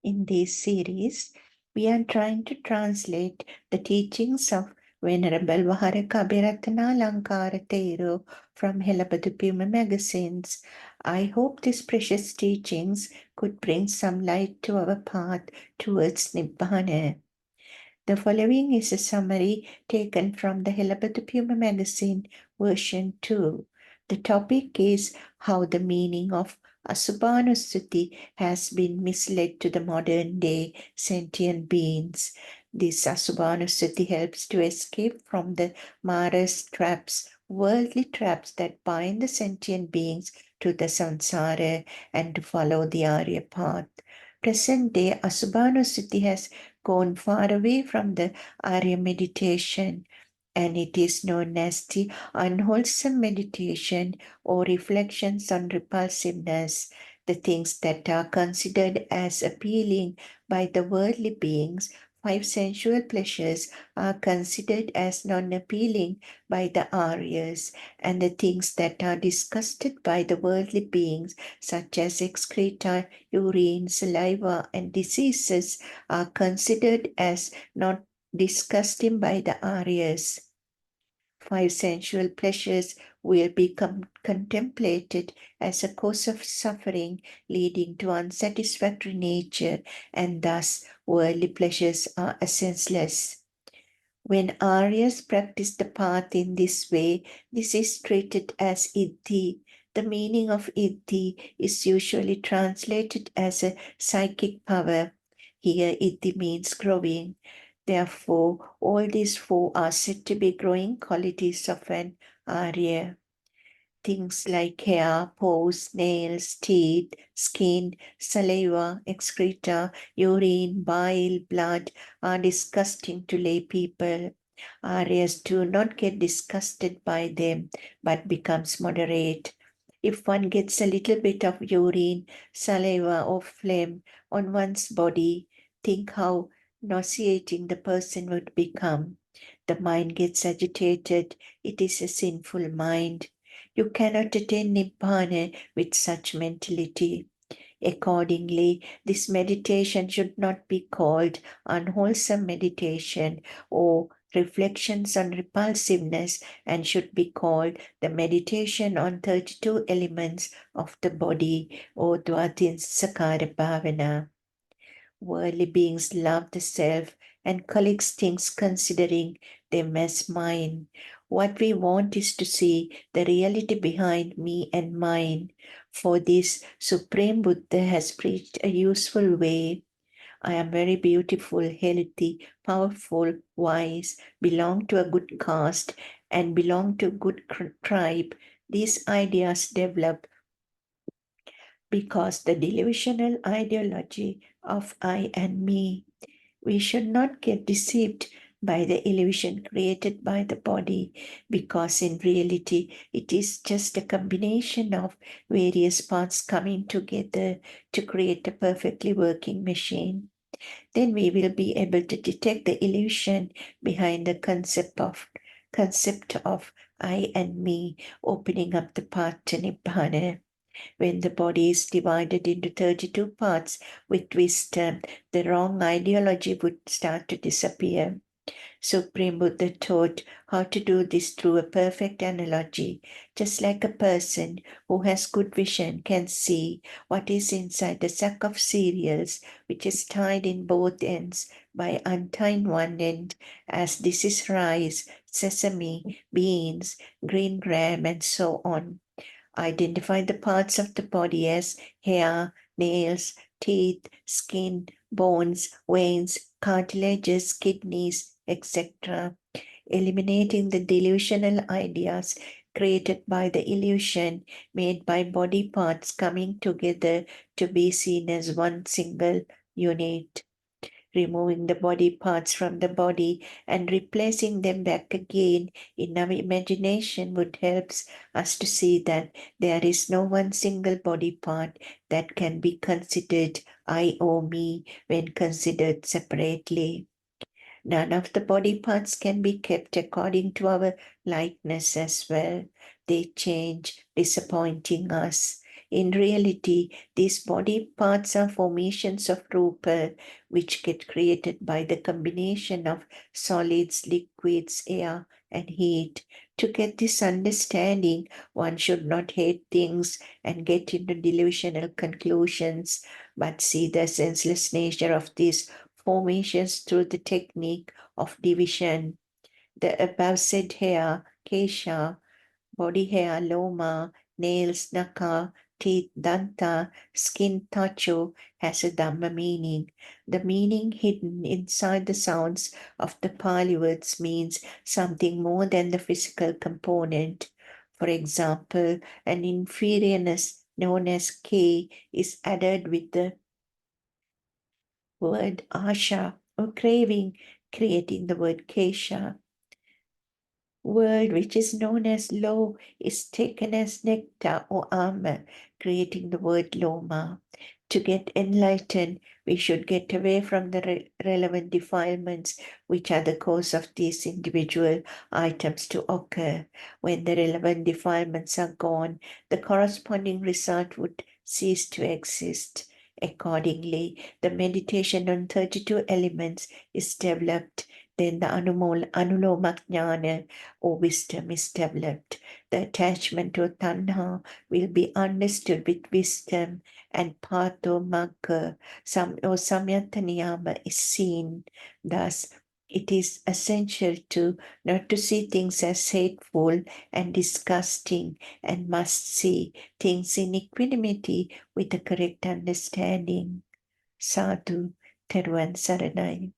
In this series, we are trying to translate the teachings of Venerable Waharaka Lankara Theru from Hela Piyuma magazines. I hope these precious teachings could bring some light to our path towards Nibbana. The following is a summary taken from the Hela Piyuma magazine version 2. The topic is how the meaning of Asubhanussathi has been misled to the modern day sentient beings. This Asubhanussathi helps to escape from the Mara's traps, worldly traps that bind the sentient beings to the samsara and to follow the Arya path. Present day Asubhanussathi has gone far away from the Arya meditation, and it is known as the unwholesome meditation or reflections on repulsiveness, the things that are considered as appealing by the worldly beings. Five sensual pleasures are considered as non-appealing by the Aryas, and the things that are disgusted by the worldly beings, such as excreta, urine, saliva, and diseases, are considered as not disgusting by the Aryas. Five sensual pleasures will be contemplated as a cause of suffering, leading to unsatisfactory nature, and thus worldly pleasures are senseless. When Aryas practice the path in this way, this is treated as iddhi. The meaning of iddhi is usually translated as a psychic power. Here, iddhi means growing. Therefore, all these four are said to be growing qualities of an Arya. Things like hair, pores, nails, teeth, skin, saliva, excreta, urine, bile, blood are disgusting to lay people. Aryas do not get disgusted by them, but becomes moderate. If one gets a little bit of urine, saliva, or phlegm on one's body, think how nauseating the person would become. The mind gets agitated. It is a sinful mind. You cannot attain Nibbana with such mentality. Accordingly, this meditation should not be called unwholesome meditation or reflections on repulsiveness, and should be called the meditation on 32 elements of the body or Dvatin Sakara Bhavana. Worldly beings love the self and collects things considering them as mine. What we want is to see the reality behind me and mine. For this, Supreme Buddha has preached a useful way. I am very beautiful, healthy, powerful, wise, belong to a good caste, and belong to a good tribe. These ideas develop because the delusional ideology of I and me. We should not get deceived by the illusion created by the body, because in reality it is just a combination of various parts coming together to create a perfectly working machine. Then we will be able to detect the illusion behind the concept of I and me, opening up the path to Nibbana. When the body is divided into 32 parts with wisdom, the wrong ideology would start to disappear. Supreme Buddha taught how to do this through a perfect analogy. Just like a person who has good vision can see what is inside the sack of cereals, which is tied in both ends by untying one end, as this is rice, sesame, beans, green gram, and so on. Identify the parts of the body as hair, nails, teeth, skin, bones, veins, cartilages, kidneys, etc., eliminating the delusional ideas created by the illusion made by body parts coming together to be seen as one single unit. Removing the body parts from the body and replacing them back again in our imagination would help us to see that there is no one single body part that can be considered I or me when considered separately. None of the body parts can be kept according to our likeness as well. They change, disappointing us. In reality, these body parts are formations of rupa, which get created by the combination of solids, liquids, air, and heat. To get this understanding, one should not hate things and get into delusional conclusions, but see the senseless nature of these formations through the technique of division. The above said hair, kesha, body hair, loma, nails, naka, teeth, danta, skin, tacho, has a Dhamma meaning. The meaning hidden inside the sounds of the Pali words means something more than the physical component. For example, an inferiorness known as K is added with the word asha or craving, creating the word kesha. Word which is known as lo is taken as nectar or armor, creating the word loma. To get enlightened, we should get away from the relevant defilements, which are the cause of these individual items to occur. When the relevant defilements are gone, the corresponding result would cease to exist. Accordingly, the meditation on 32 elements is developed. Then the anuloma jnana or wisdom is developed. The attachment to tanha will be understood with wisdom, and patho magga or samyata niyama is seen. Thus, it is essential to not to see things as hateful and disgusting, and must see things in equanimity with a correct understanding. Sadhu, Teruvan Saranai.